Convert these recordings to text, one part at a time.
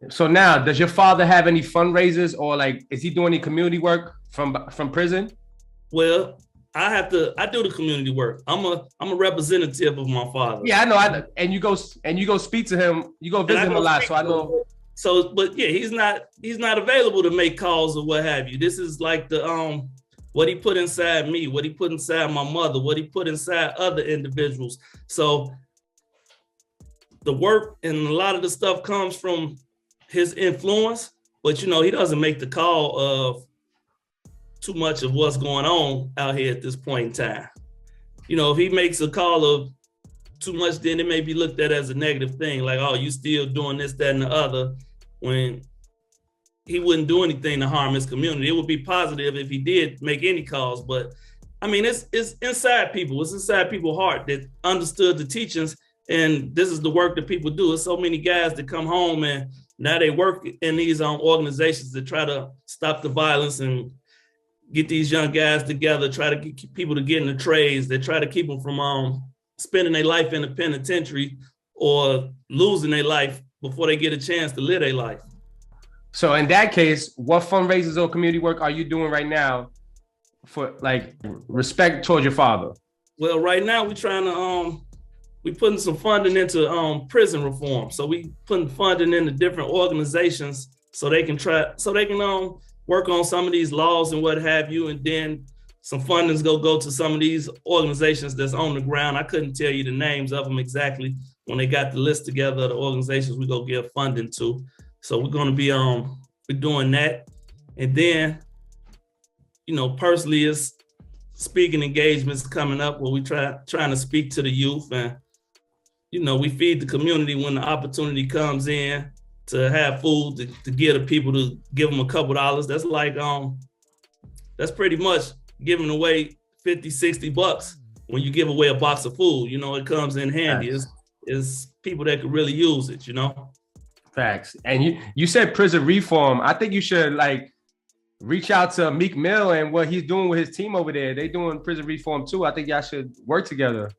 So now, does your father have any fundraisers or like is he doing any community work from prison? Well, I do the community work. I'm a representative of my father. Yeah, I know. And you go speak to him. You go And visit I him a go lot. speak So I to him. know. So, but yeah, he's not available to make calls or what have you. This is like the what he put inside me, what he put inside my mother, what he put inside other individuals. So the work and a lot of the stuff comes from his influence, but he doesn't make the call of too much of what's going on out here at this point in time. If he makes a call of too much, then it may be looked at as a negative thing, like, oh, you still doing this, that, and the other, when he wouldn't do anything to harm his community. It would be positive if he did make any calls, but I mean, it's inside people. It's inside people's heart that understood the teachings, and this is the work that people do. There's so many guys that come home and now they work in these organizations that try to stop the violence and get these young guys together, try to get people to get in the trades. They try to keep them from spending their life in the penitentiary or losing their life before they get a chance to live their life. So in that case, what fundraisers or community work are you doing right now for like respect towards your father? Well, right now we're trying to we putting some funding into prison reform. So we putting funding into different organizations so they can work on some of these laws and what have you, and then some fundings go to some of these organizations that's on the ground. I couldn't tell you the names of them exactly. When they got the list together of the organizations we go give funding to. So we're going to be we're doing that. And then, personally, it's speaking engagements coming up where we trying to speak to the youth, and we feed the community when the opportunity comes in to have food to give the people, to give them a couple dollars. That's like that's pretty much giving away 50, 60 bucks when you give away a box of food. It comes in handy. It's people that could really use it, Facts. And you said prison reform. I think you should like reach out to Meek Mill and what he's doing with his team over there. They doing prison reform too. I think y'all should work together.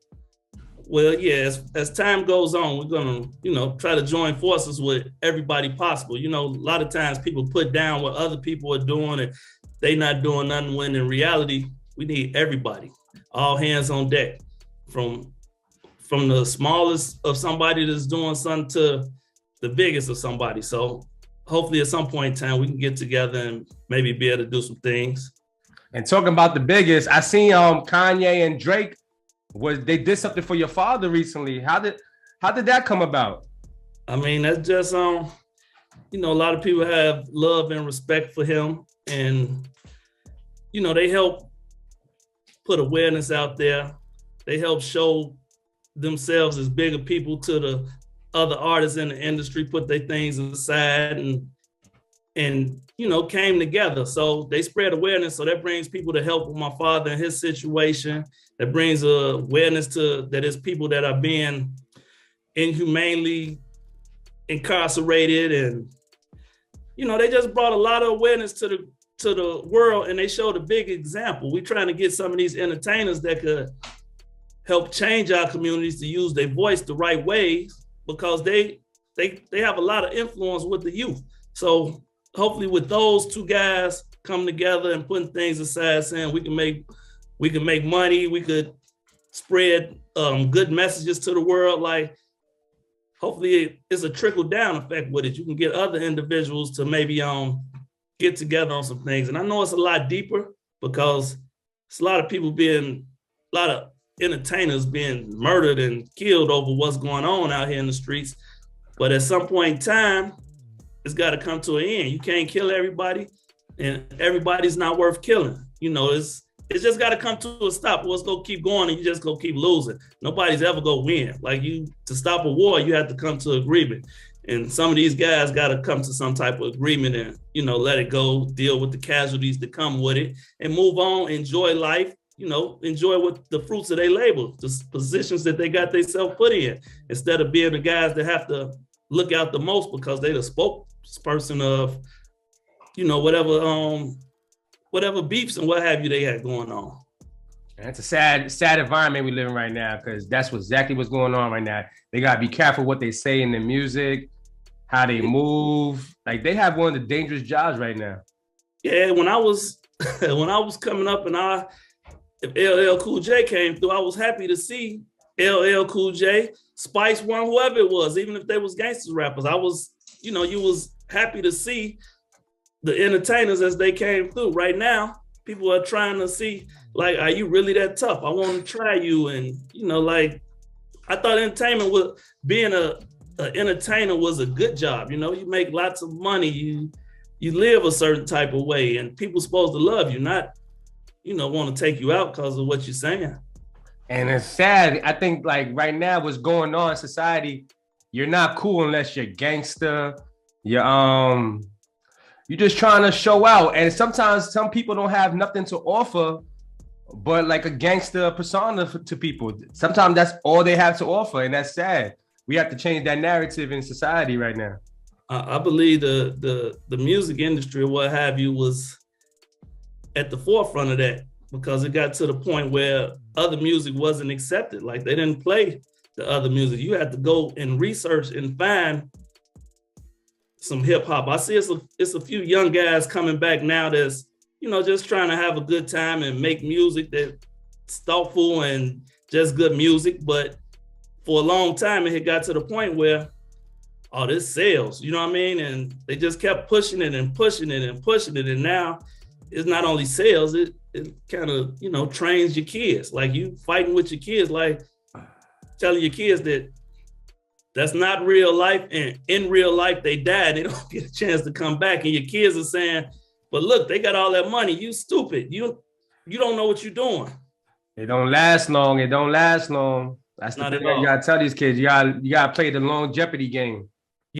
Well, yeah, as time goes on, we're gonna, try to join forces with everybody possible. A lot of times people put down what other people are doing and they not doing nothing, when in reality, we need everybody, all hands on deck, from the smallest of somebody that's doing something to the biggest of somebody. So hopefully at some point in time, we can get together and maybe be able to do some things. And talking about the biggest, I seen Kanye and Drake they did something for your father recently. How did that come about? I mean, that's just a lot of people have love and respect for him, and they help put awareness out there. They help show themselves as bigger people to the other artists in the industry, put their things aside and came together. So they spread awareness. So that brings people to help with my father in his situation. That brings awareness to that is people that are being inhumanely incarcerated, and they just brought a lot of awareness to the world, and they showed a big example. We're trying to get some of these entertainers that could help change our communities to use their voice the right way, because they have a lot of influence with the youth. So hopefully with those two guys coming together and putting things aside, saying we can make money, we could spread good messages to the world. Like, hopefully it's a trickle down effect with it. You can get other individuals to maybe get together on some things. And I know it's a lot deeper, because it's a lot of entertainers being murdered and killed over what's going on out here in the streets. But at some point in time, it's got to come to an end. You can't kill everybody, and everybody's not worth killing. It's just got to come to a stop. What's going to keep going, and you just going to keep losing. Nobody's ever going to win. Like, to stop a war, you have to come to agreement. And some of these guys got to come to some type of agreement and, let it go, deal with the casualties that come with it, and move on, enjoy life, enjoy what the fruits of their labor, the positions that they got themselves put in, instead of being the guys that have to look out the most because they the spokesperson of, whatever beefs and what have you they had going on. And it's a sad environment we live in right now, because that's exactly what's going on right now. They got to be careful what they say in the music, how they move. Like they have one of the dangerous jobs right now. Yeah, when I was when I was coming up and if LL Cool J came through, I was happy to see LL Cool J, Spice One, whoever it was, even if they was gangsters rappers. I was, you was happy to see the entertainers as they came through. Right now, people are trying to see, like, are you really that tough? I want to try you. And, like, I thought entertainment was being a entertainer was a good job. You make lots of money. You live a certain type of way, and people supposed to love you, not, want to take you out because of what you're saying. And it's sad. I think like right now, what's going on in society, you're not cool unless you're gangster. You're just trying to show out. And sometimes some people don't have nothing to offer, but like a gangster persona to people. Sometimes that's all they have to offer, and that's sad. We have to change that narrative in society right now. I believe the music industry or what have you was at the forefront of that, because it got to the point where other music wasn't accepted. Like they didn't play the other music. You had to go and research and find some hip hop. I see it's a few young guys coming back now that's, just trying to have a good time and make music that's thoughtful and just good music. But for a long time, it had got to the point where, oh, this sells, you know what I mean? And they just kept pushing it and pushing it and pushing it. And now it's not only sales, it kind of, trains your kids. Like you fighting with your kids, like telling your kids that that's not real life. And in real life, they die. They don't get a chance to come back. And your kids are saying, but look, they got all that money. You stupid. You don't know what you're doing. It don't last long. It don't last long. That's the thing you gotta tell these kids. You gotta play the long Jeopardy game.